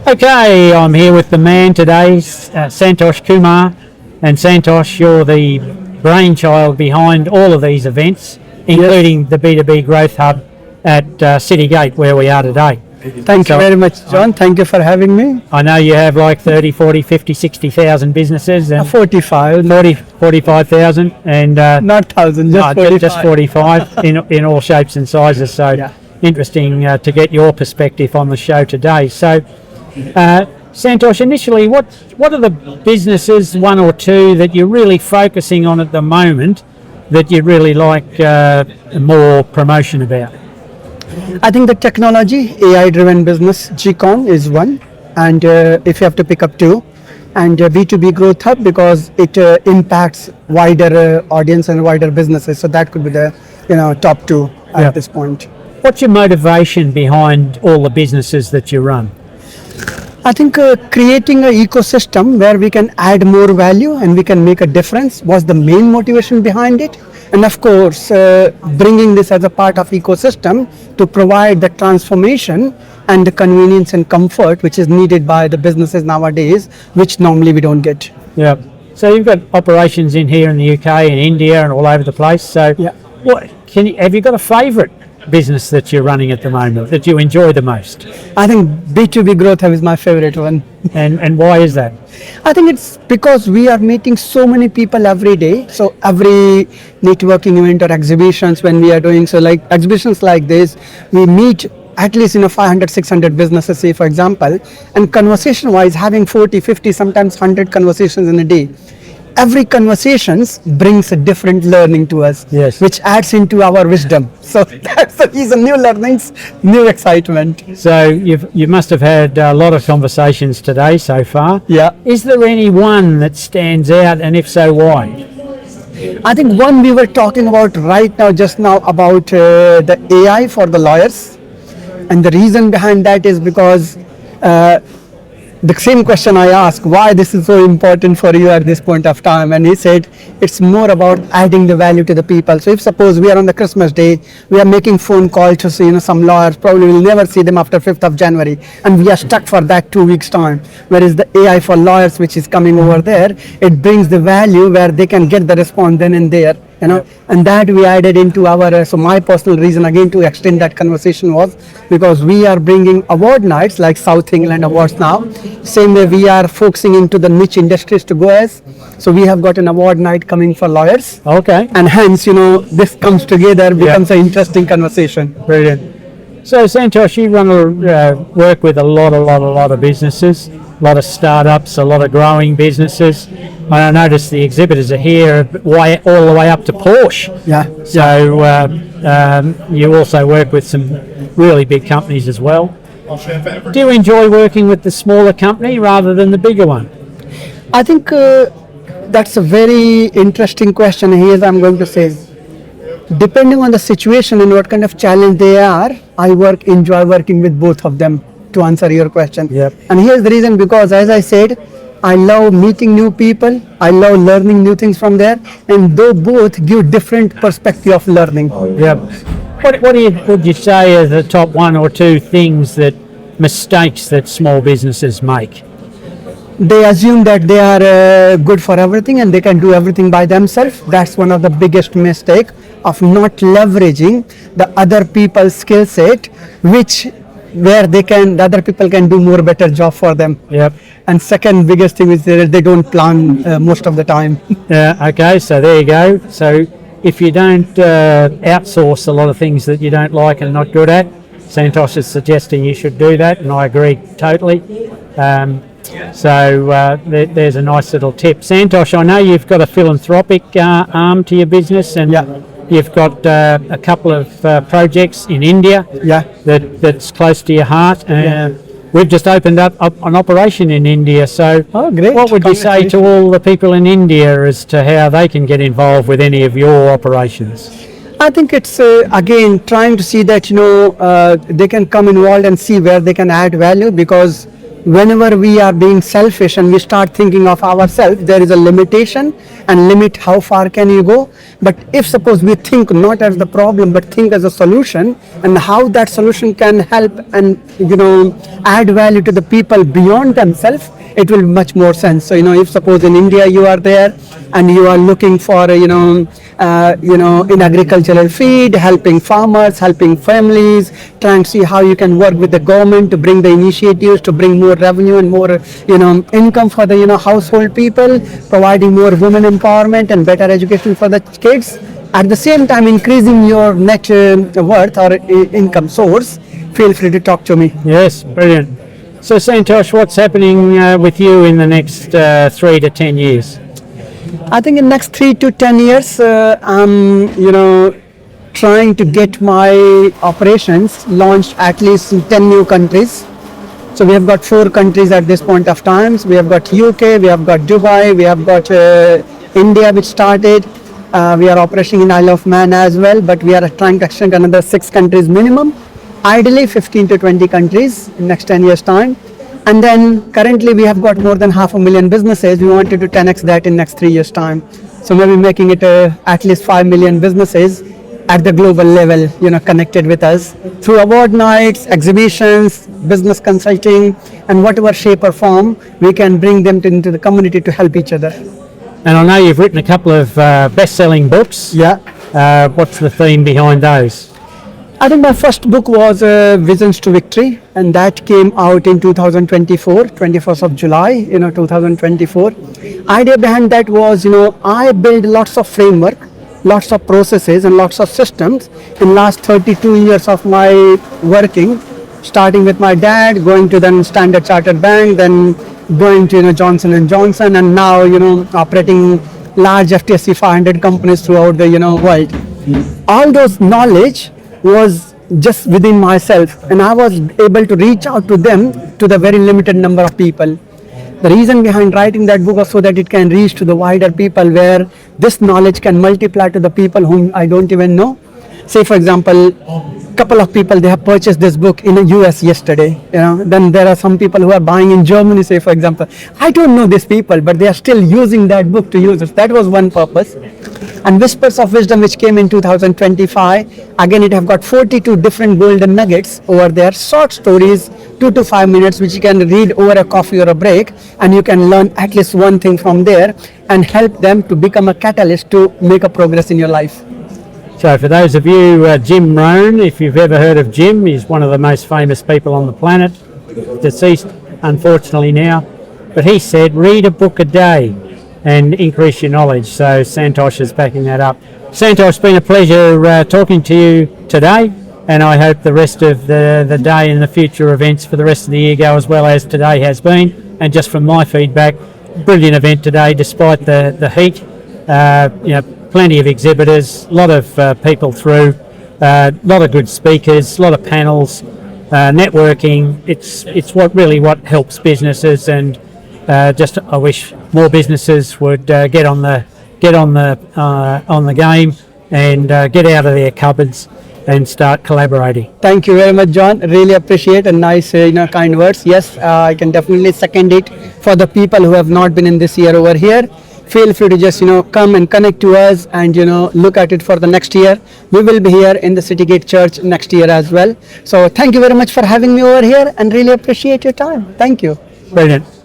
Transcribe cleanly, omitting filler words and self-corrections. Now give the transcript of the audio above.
Okay, I'm here with the man today, Santosh Kumar. And Santosh, you're the brainchild behind all of these events, including the B2B Growth Hub at City Gate, where we are today. Thank you very much, John. Thank you for having me. I know you have like 30, 40, 50, 60,000 businesses. And 45. 45,000 and... Not thousand, just 45. Just 45 in all shapes and sizes. So interesting to get your perspective on the show today. So, Santosh, initially, what are the businesses, one or two, that you're really focusing on at the moment that you'd really like more promotion about? I think the technology, AI-driven business, GCon is one. And if you have to pick up two, and B2B Growth Hub, because it impacts wider audience and wider businesses. So that could be the top two at this point. What's your motivation behind all the businesses that you run? I think creating an ecosystem where we can add more value and we can make a difference was the main motivation behind it. And of course, bringing this as a part of ecosystem to provide the transformation and the convenience and comfort which is needed by the businesses nowadays, which normally we don't get. Yeah. So you've got operations in here in the UK and India and all over the place. So have you got a favourite business that you're running at the moment that you enjoy the most? I think B2B Growth Hub is my favorite one. And why is that? I think it's because we are meeting so many people every day. So every networking event or exhibitions when we are doing, so like exhibitions like this, we meet at least 500, 600 businesses, say for example, and conversation wise having 40, 50, sometimes 100 conversations in a day. Every conversations brings a different learning to us, which adds into our wisdom. So that's the reason, new learnings, new excitement. So you must have had a lot of conversations today so far. Yeah. Is there any one that stands out, and if so, why? I think one we were talking about right now, just now, about the AI for the lawyers. And the reason behind that is because the same question I asked, why this is so important for you at this point of time, and he said it's more about adding the value to the people. So if suppose we are on the Christmas day, we are making phone call to see some lawyers, probably we'll never see them after 5th of January, and we are stuck for that 2 weeks time. Whereas the AI for lawyers, which is coming over there, it brings the value where they can get the response then and there. And that we added into our, so my personal reason again to extend that conversation was because we are bringing award nights like South England Awards now. Same way we are focusing into the niche industries to go as. So we have got an award night coming for lawyers. Okay. And hence, this comes together, becomes an interesting conversation. Brilliant. So Santosh, you work with a lot of businesses, a lot of startups, a lot of growing businesses. I noticed the exhibitors are here all the way up to Porsche. Yeah. So you also work with some really big companies as well. Do you enjoy working with the smaller company rather than the bigger one? I think that's a very interesting question. Here's I'm going to say, depending on the situation and what kind of challenge they are, I enjoy working with both of them, to answer your question. Yep. And here's the reason, because as I said, I love meeting new people, I love learning new things from there, and they both give different perspective of learning. Yep. What would you say are the top one or two mistakes that small businesses make? They assume that they are good for everything and they can do everything by themselves. That's one of the biggest mistake of not leveraging the other people's skill set, where the other people can do more better job for them. Yep. And second biggest thing is that they don't plan most of the time. Yeah. Okay. So there you go. So if you don't outsource a lot of things that you don't like and not good at, Santosh is suggesting you should do that, and I agree totally. There's a nice little tip. Santosh, I know you've got a philanthropic arm to your business, and you've got a couple of projects in India that's close to your heart. We've just opened up an operation in India. So great. What would you say to all the people in India as to how they can get involved with any of your operations? I think it's again trying to see that they can come involved and see where they can add value, because whenever we are being selfish and we start thinking of ourselves, there is a limitation and limit how far can you go. But if suppose we think not as the problem but think as a solution, and how that solution can help and add value to the people beyond themselves, it will much more sense. So if suppose in India you are there and you are looking for in agricultural feed, helping farmers, helping families, trying to see how you can work with the government to bring the initiatives to bring more revenue and more income for the household people, providing more women empowerment and better education for the kids, at the same time increasing your net worth or income source, feel free to talk to me. Yes, brilliant. So Santosh, what's happening with you in the next 3 to 10 years? I think in next 3 to 10 years, I'm trying to get my operations launched at least in 10 new countries. So we have got 4 countries at this point of time. So we have got UK, we have got Dubai, we have got India, which started. We are operating in Isle of Man as well, but we are trying to extend another 6 countries minimum. Ideally 15 to 20 countries in next 10 years time. And then currently we have got more than 500,000 businesses. We wanted to 10x that in next 3 years time. So maybe making it at least 5 million businesses at the global level, connected with us through award nights, exhibitions, business consulting, and whatever shape or form we can bring them into the community to help each other. And I know you've written a couple of best-selling books. Yeah. What's the theme behind those? I think my first book was Visions to Victory, and that came out in 2024, 21st of July, 2024. Idea behind that was, I built lots of framework, lots of processes and lots of systems in last 32 years of my working, starting with my dad, going to then Standard Chartered Bank, then going to Johnson & Johnson, and now operating large FTSE 500 companies throughout the world. All those knowledge was just within myself, and I was able to reach out to them, to the very limited number of people. The reason behind writing that book was so that it can reach to the wider people, where this knowledge can multiply to the people whom I don't even know. Say for example, couple of people, they have purchased this book in the US yesterday, then there are some people who are buying in Germany, say for example. I don't know these people, but they are still using that book to use it. That was one purpose. And Whispers of Wisdom, which came in 2025, again it have got 42 different golden nuggets over there, short stories, 2 to 5 minutes, which you can read over a coffee or a break, and you can learn at least one thing from there and help them to become a catalyst to make a progress in your life. So for those of you, Jim Rohn, if you've ever heard of Jim, he's one of the most famous people on the planet, deceased unfortunately now, but he said read a book a day and increase your knowledge. So Santosh is backing that up. Santosh, it's been a pleasure talking to you today, and I hope the rest of the day and the future events for the rest of the year go as well as today has been. And just from my feedback, brilliant event today despite the heat. Plenty of exhibitors, a lot of people through, a lot of good speakers, a lot of panels, networking. It's what helps businesses, and I wish more businesses would get on the game and get out of their cupboards and start collaborating. Thank you very much, John. Really appreciate and nice, kind words. Yes, I can definitely second it for the people who have not been in this year over here. Feel free to just come and connect to us and look at it for the next year. We will be here in the City Gate Church next year as well. So thank you very much for having me over here, and really appreciate your time. Thank you. Brilliant.